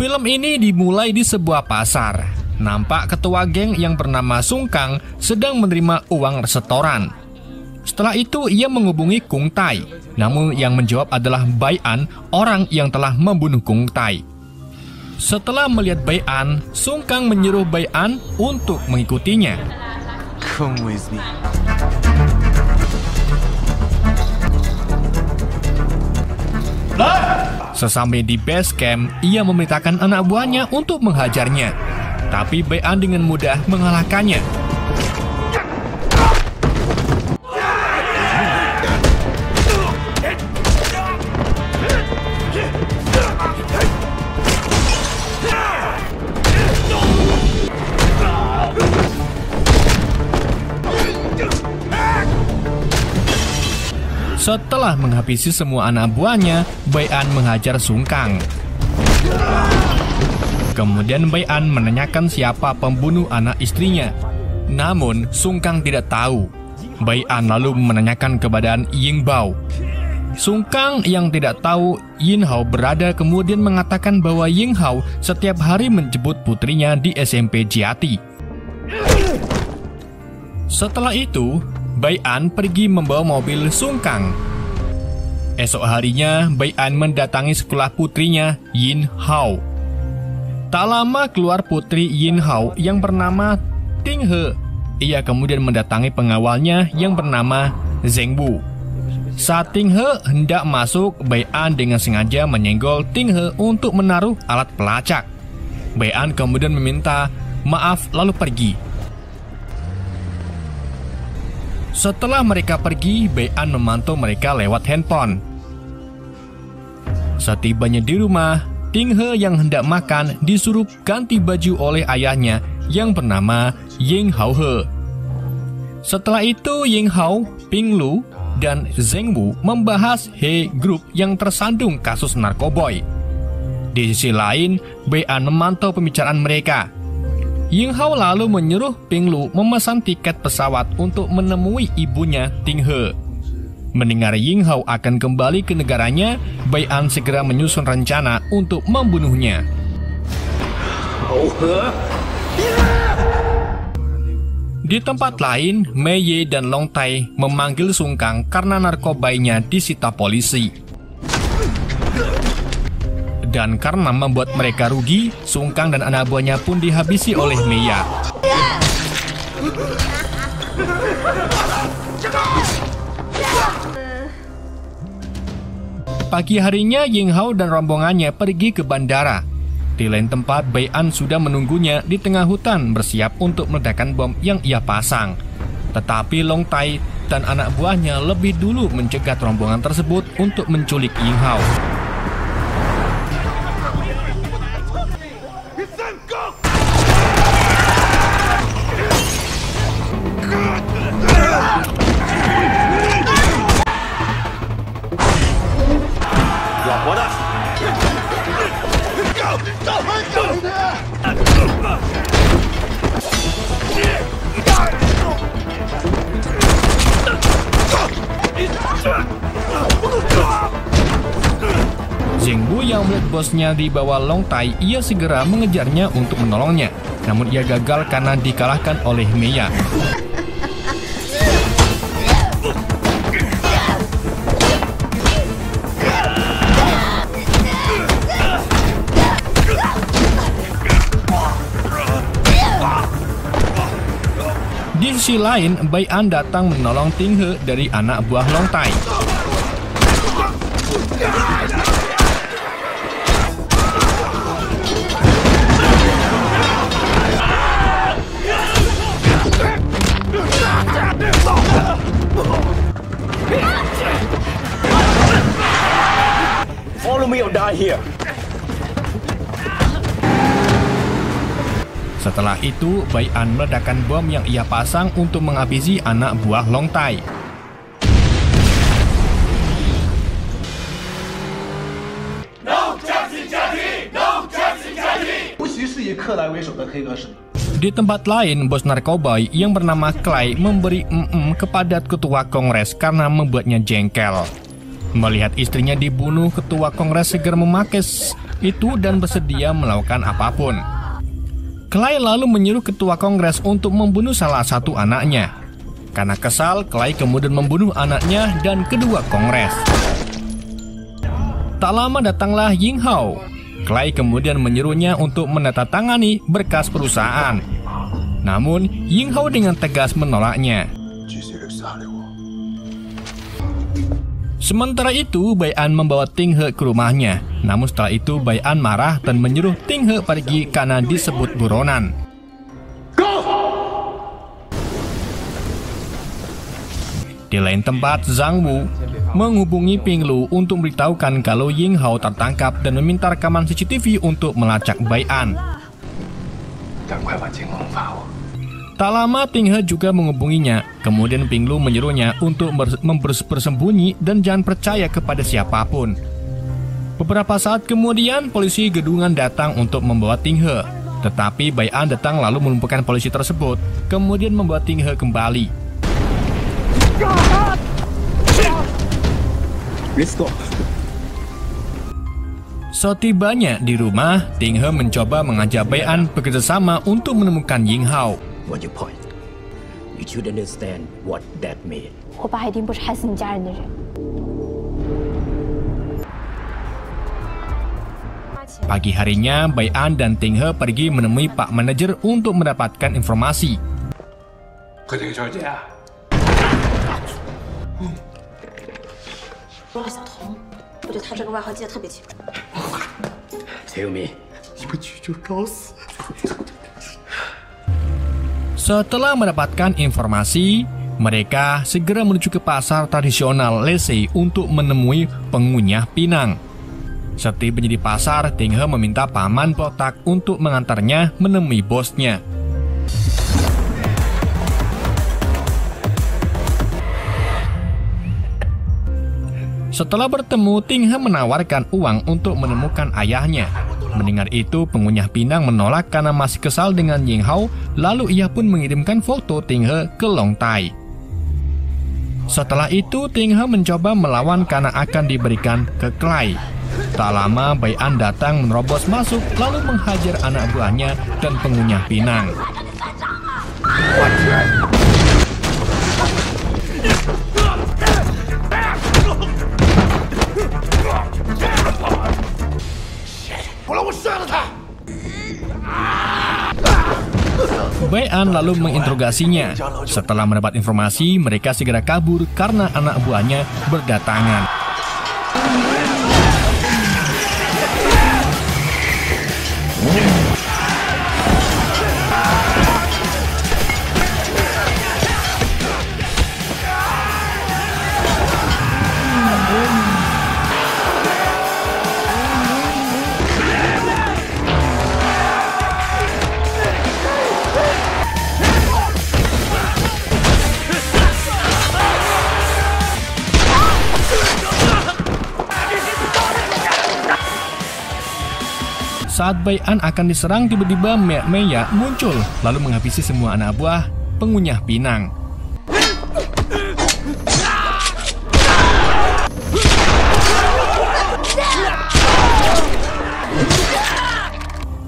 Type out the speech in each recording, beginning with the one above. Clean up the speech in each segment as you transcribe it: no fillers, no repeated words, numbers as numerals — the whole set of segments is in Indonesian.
Film ini dimulai di sebuah pasar. Nampak ketua geng yang bernama Sung Kang sedang menerima uang setoran. Setelah itu ia menghubungi Kung Tai. Namun yang menjawab adalah Bai An, orang yang telah membunuh Kung Tai. Setelah melihat Bai An, Sung Kang menyuruh Bai An untuk mengikutinya. Come with me. Sesampai di base camp, ia memerintahkan anak buahnya untuk menghajarnya. Tapi Bai An dengan mudah mengalahkannya. Setelah menghabisi semua anak buahnya, Bai An menghajar Sung Kang. Kemudian Bai An menanyakan siapa pembunuh anak istrinya. Namun Sung Kang tidak tahu. Bai An lalu menanyakan keberadaan Ying Bao. Sung Kang yang tidak tahu Yin Hao berada kemudian mengatakan bahwa Ying Hao setiap hari menjemput putrinya di SMP Jiati. Setelah itu, Bai An pergi membawa mobil Sung Kang. Esok harinya, Bai An mendatangi sekolah putrinya, Yin Hao. Tak lama keluar putri Yin Hao yang bernama Ting He. Ia kemudian mendatangi pengawalnya yang bernama Zheng Bu. Saat Ting He hendak masuk, Bai An dengan sengaja menyenggol Ting He untuk menaruh alat pelacak. Bai An kemudian meminta maaf lalu pergi. Setelah mereka pergi, Bai An memantau mereka lewat handphone. Setibanya di rumah, Ting He yang hendak makan disuruh ganti baju oleh ayahnya yang bernama Ying Hao He. Setelah itu, Ying Hao, Ping Lu, dan Zheng Bu membahas He Group yang tersandung kasus narkoboy. Di sisi lain, Bai An memantau pembicaraan mereka. Ying Hao lalu menyuruh Ping Lu memesan tiket pesawat untuk menemui ibunya Ting He. Mendengar Ying Hao akan kembali ke negaranya, Bai An segera menyusun rencana untuk membunuhnya. Di tempat lain, Mei Ye dan Long Tai memanggil Sung Kang karena narkobanya disita polisi. Dan karena membuat mereka rugi, Sung Kang dan anak buahnya pun dihabisi oleh Mei Ya. Pagi harinya, Ying Hao dan rombongannya pergi ke bandara. Di lain tempat, Bai An sudah menunggunya di tengah hutan bersiap untuk meledakkan bom yang ia pasang. Tetapi Long Tai dan anak buahnya lebih dulu mencegat rombongan tersebut untuk menculik Ying Hao. Zheng Bu yang melihat bosnya di bawah Long Tai, ia segera mengejarnya untuk menolongnya. Namun ia gagal karena dikalahkan oleh Mei Ya. Di sisi lain, Bai An datang menolong Ting He dari anak buah Long Tai. Follow me or die here. Setelah itu, Bai An meledakkan bom yang ia pasang untuk menghabisi anak buah Long Tai. Di tempat lain, bos narkoboy yang bernama Clay memberi kepada ketua kongres karena membuatnya jengkel. Melihat istrinya dibunuh, ketua kongres segera memakai itu dan bersedia melakukan apapun. Clay lalu menyuruh ketua Kongres untuk membunuh salah satu anaknya. Karena kesal, Clay kemudian membunuh anaknya dan kedua Kongres. Tak lama datanglah Ying Hao. Clay kemudian menyuruhnya untuk menandatangani berkas perusahaan. Namun, Ying Hao dengan tegas menolaknya. Sementara itu, Bai An membawa Ting He ke rumahnya. Namun setelah itu, Bai An marah dan menyuruh Ting He pergi karena disebut buronan. Di lain tempat, Zhang Wu menghubungi Ping Lu untuk memberitahukan kalau Ying Hao tertangkap dan meminta rekaman CCTV untuk melacak Bai An. Tak lama Ting He juga menghubunginya. Kemudian Ping Lu menyuruhnya untuk bersembunyi dan jangan percaya kepada siapapun. Beberapa saat kemudian polisi gedungan datang untuk membawa Ting He. Tetapi Bai An datang lalu melumpuhkan polisi tersebut. Kemudian membawa Ting He kembali. Setibanya di rumah, Ting He mencoba mengajak Bai An bekerjasama untuk menemukan Ying Hao. What's your point? You should understand what that means. 我爸一定不是害死你家人的人。 Pagi harinya, Bai An dan Ting He pergi menemui Pak Manajer untuk mendapatkan informasi. 说了小童，我对他这个外号记得特别清楚。崔有民， Setelah mendapatkan informasi, mereka segera menuju ke pasar tradisional Lesei untuk menemui pengunyah pinang. Setiba di pasar, Ting He meminta paman botak untuk mengantarnya menemui bosnya. Setelah bertemu, Ting He menawarkan uang untuk menemukan ayahnya. Mendengar itu, pengunyah pinang menolak karena masih kesal dengan Ying Hao, lalu ia pun mengirimkan foto Ting He ke Long Tai. Setelah itu, Ting He mencoba melawan karena akan diberikan ke Clay. Tak lama, Bai An datang menerobos masuk, lalu menghajar anak buahnya dan pengunyah pinang. Bai An lalu menginterogasinya. Setelah mendapat informasi, mereka segera kabur karena anak buahnya berdatangan. Saat Bai An akan diserang, tiba-tiba Meya muncul, lalu menghabisi semua anak buah pengunyah pinang.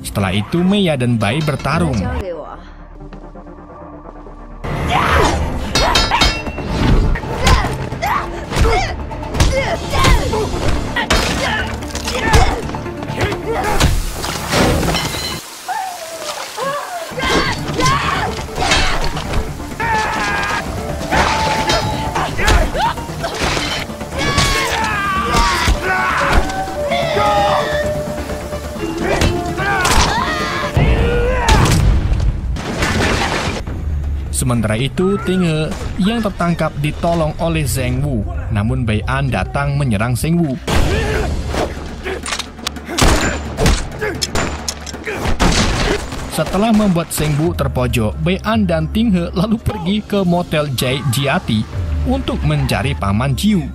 Setelah itu, Meya dan Bai bertarung. Sementara itu, Ting He yang tertangkap ditolong oleh Zhang Wu. Namun Bai An datang menyerang Zhang Wu. Setelah membuat Zhang Wu terpojok, Bai An dan Ting He lalu pergi ke motel Jai Jiati untuk mencari paman Jiu.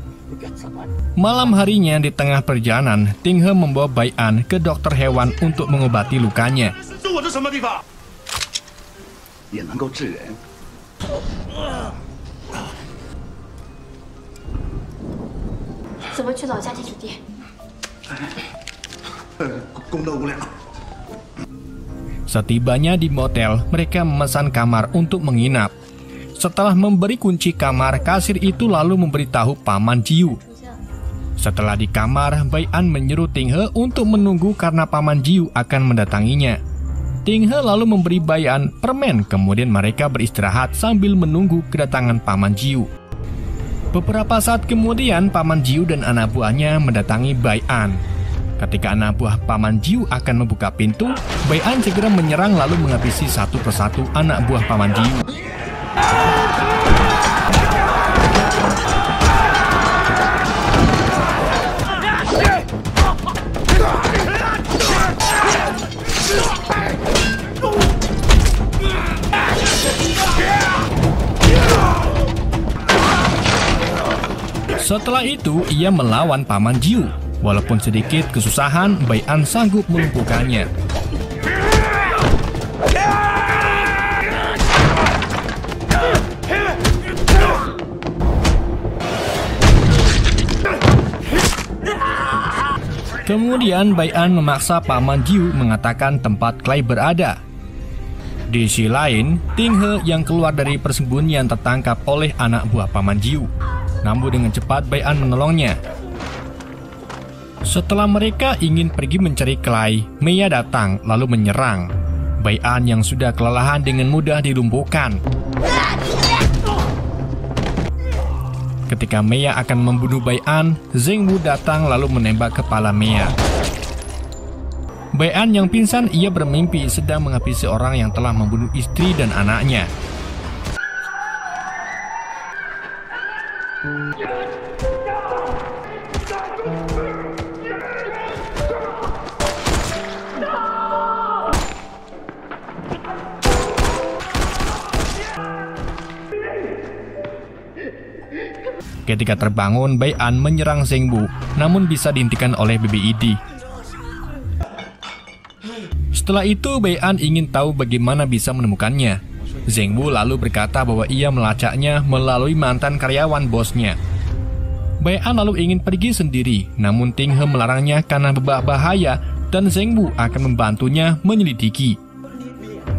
Malam harinya di tengah perjalanan, Ting He membawa Bai An ke dokter hewan untuk mengobati lukanya. 怎么去老家地主店？功德无量。 Setibanya di motel, mereka memesan kamar untuk menginap. Setelah memberi kunci kamar, kasir itu lalu memberitahu Paman Jiu. Setelah di kamar, Bai An menyuruh Ting He untuk menunggu karena Paman Jiu akan mendatanginya. Ting He lalu memberi Bai An permen, kemudian mereka beristirahat sambil menunggu kedatangan Paman Jiu. Beberapa saat kemudian, Paman Jiu dan anak buahnya mendatangi Bai An. Ketika anak buah Paman Jiu akan membuka pintu, Bai An segera menyerang lalu menghabisi satu persatu anak buah Paman Jiu. Setelah itu, ia melawan Paman Jiu. Walaupun sedikit kesusahan, Bai An sanggup melumpuhkannya. Kemudian Bai An memaksa Paman Jiu mengatakan tempat Clay berada. Di sisi lain, Ting He yang keluar dari persembunyian tertangkap oleh anak buah Paman Jiu. Namun dengan cepat Bai An menolongnya. Setelah mereka ingin pergi mencari Clay, Mia datang lalu menyerang. Bai An yang sudah kelelahan dengan mudah dilumpuhkan. Ketika Mia akan membunuh Bai An, Zheng Wu datang lalu menembak kepala Mia. Bai An yang pingsan, ia bermimpi sedang menghabisi orang yang telah membunuh istri dan anaknya. Ketika terbangun, Bai An menyerang Zheng Wu, namun bisa dihentikan oleh BBID. Setelah itu, Bai An ingin tahu bagaimana bisa menemukannya. Zheng Wu lalu berkata bahwa ia melacaknya melalui mantan karyawan bosnya. Bai An lalu ingin pergi sendiri, namun Ting He melarangnya karena berbahaya dan Zheng Wu akan membantunya menyelidiki.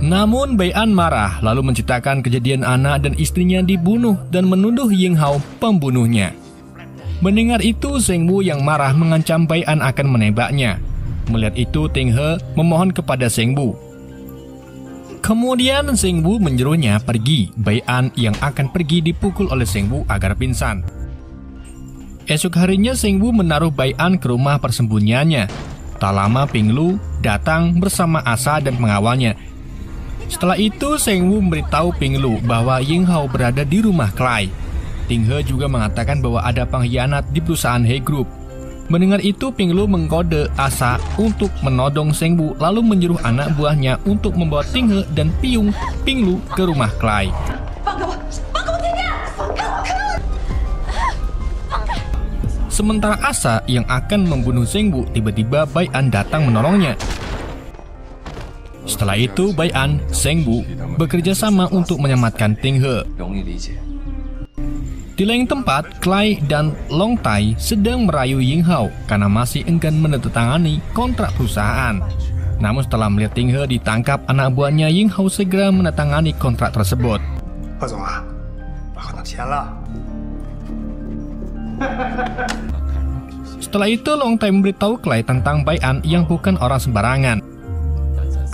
Namun Bai An marah lalu menceritakan kejadian anak dan istrinya dibunuh dan menuduh Ying Hao pembunuhnya. Mendengar itu, Zheng Wu yang marah mengancam Bai An akan menembaknya. Melihat itu, Ting He memohon kepada Zheng Wu. Kemudian Zheng Wu menyuruhnya pergi. Bai An yang akan pergi dipukul oleh Zheng Wu agar pingsan. Esok harinya Zheng Wu menaruh Bai An ke rumah persembunyiannya. Tak lama Ping Lu datang bersama Asa dan pengawalnya. Setelah itu, Zheng Wu memberitahu Ping Lu bahwa Ying Hao berada di rumah Clay. Ting He juga mengatakan bahwa ada pengkhianat di perusahaan He Group. Mendengar itu, Ping Lu mengkode Asa untuk menodong Zheng Wu lalu menyuruh anak buahnya untuk membawa Ting He dan Ping Lu ke rumah Clay. Sementara Asa yang akan membunuh Zheng Wu, tiba-tiba Bai An datang menolongnya. Setelah itu, Bai An, Zheng Wu bekerja sama untuk menyelamatkan Ting He. Di lain tempat, Clay dan Long Tai sedang merayu Ying Hao karena masih enggan menandatangani kontrak perusahaan. Namun setelah melihat Ting He ditangkap, anak buahnya Ying Hao segera menandatangani kontrak tersebut. Setelah itu, Long Tai memberitahu Clay tentang Bai An yang bukan orang sembarangan.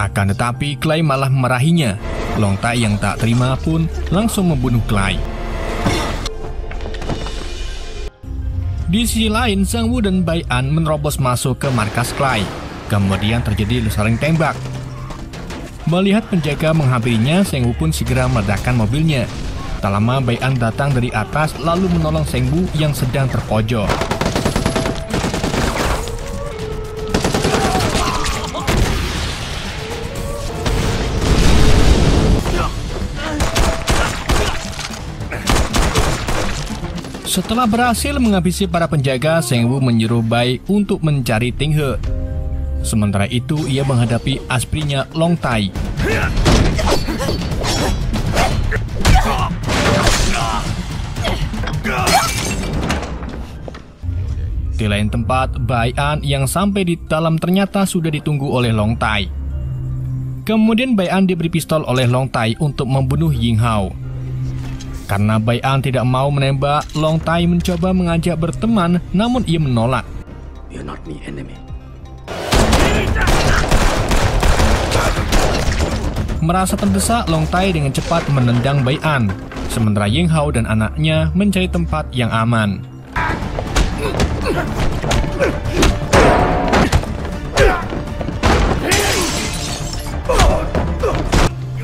Akan tetapi, Clay malah memarahinya. Long Tai yang tak terima pun langsung membunuh Clay. Di sisi lain, Zheng Wu dan Bai An menerobos masuk ke markas Clay. Kemudian terjadi saling tembak. Melihat penjaga menghampirinya, Zheng Wu pun segera meledakkan mobilnya. Tak lama Bai An datang dari atas lalu menolong Zheng Wu yang sedang terpojok. Setelah berhasil menghabisi para penjaga, Zheng Wu menyuruh Bai untuk mencari Ting He. Sementara itu, ia menghadapi asprinya Long Tai. Di lain tempat, Bai An yang sampai di dalam ternyata sudah ditunggu oleh Long Tai. Kemudian Bai An diberi pistol oleh Long Tai untuk membunuh Ying Hao. Karena Bai An tidak mau menembak, Long Tai mencoba mengajak berteman, namun ia menolak. You're not my enemy. Merasa terdesak, Long Tai dengan cepat menendang Bai An, sementara Ying Hao dan anaknya mencari tempat yang aman.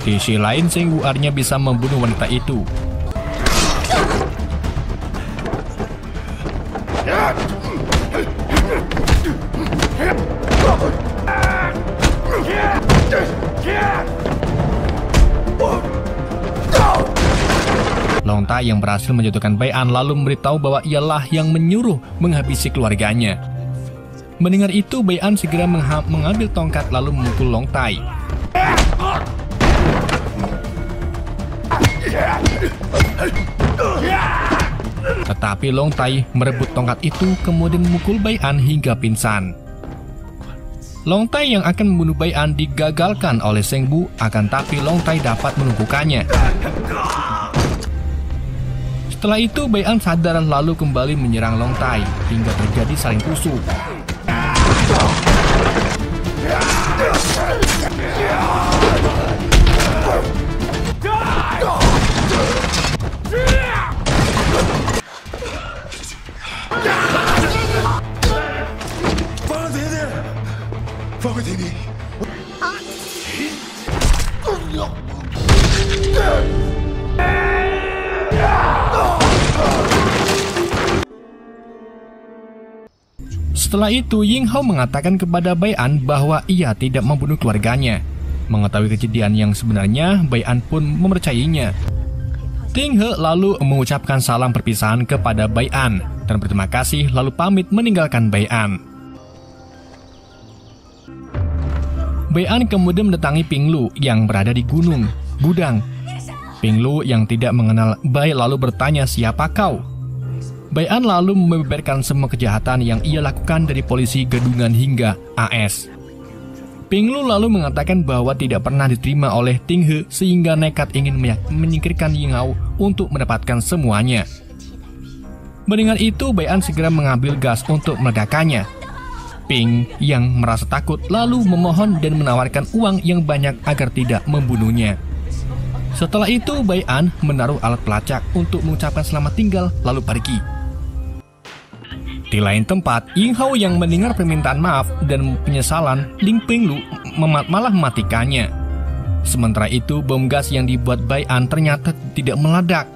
Di sisi lain, Seng Wu akhirnya bisa membunuh wanita itu. Long Tai yang berhasil menjatuhkan Bai An lalu memberitahu bahwa ialah yang menyuruh menghabisi keluarganya. Mendengar itu, Bai An segera mengambil tongkat lalu memukul Long Tai. Tetapi Long Tai merebut tongkat itu kemudian memukul Bai An hingga pingsan. Long Tai yang akan membunuh Bai An digagalkan oleh Seng Bu, akan tapi Long Tai dapat melumpuhkannya. Setelah itu, Bai An sadar lalu kembali menyerang Long Tai hingga terjadi saling tusuk. Setelah itu, Ying Hao mengatakan kepada Bai An bahwa ia tidak membunuh keluarganya. Mengetahui kejadian yang sebenarnya, Bai An pun mempercayainya. Ting He lalu mengucapkan salam perpisahan kepada Bai An dan berterima kasih lalu pamit meninggalkan Bai An. Bai An kemudian mendatangi Ping Lu yang berada di gunung Gudang. Ping Lu yang tidak mengenal Bai lalu bertanya, "Siapa kau?" Bai An lalu membeberkan semua kejahatan yang ia lakukan dari polisi gadungan hingga AS. Ping Lu lalu mengatakan bahwa tidak pernah diterima oleh Ting He sehingga nekat ingin menyingkirkan Ying Hao untuk mendapatkan semuanya. Mendengar itu, Bai An segera mengambil gas untuk meledakkannya. Ping yang merasa takut lalu memohon dan menawarkan uang yang banyak agar tidak membunuhnya. Setelah itu, Bai An menaruh alat pelacak untuk mengucapkan selamat tinggal lalu pergi. Di lain tempat, Ying Hao yang mendengar permintaan maaf dan penyesalan Ling Ping Lu malah mematikannya. Sementara itu, bom gas yang dibuat Bai An ternyata tidak meledak.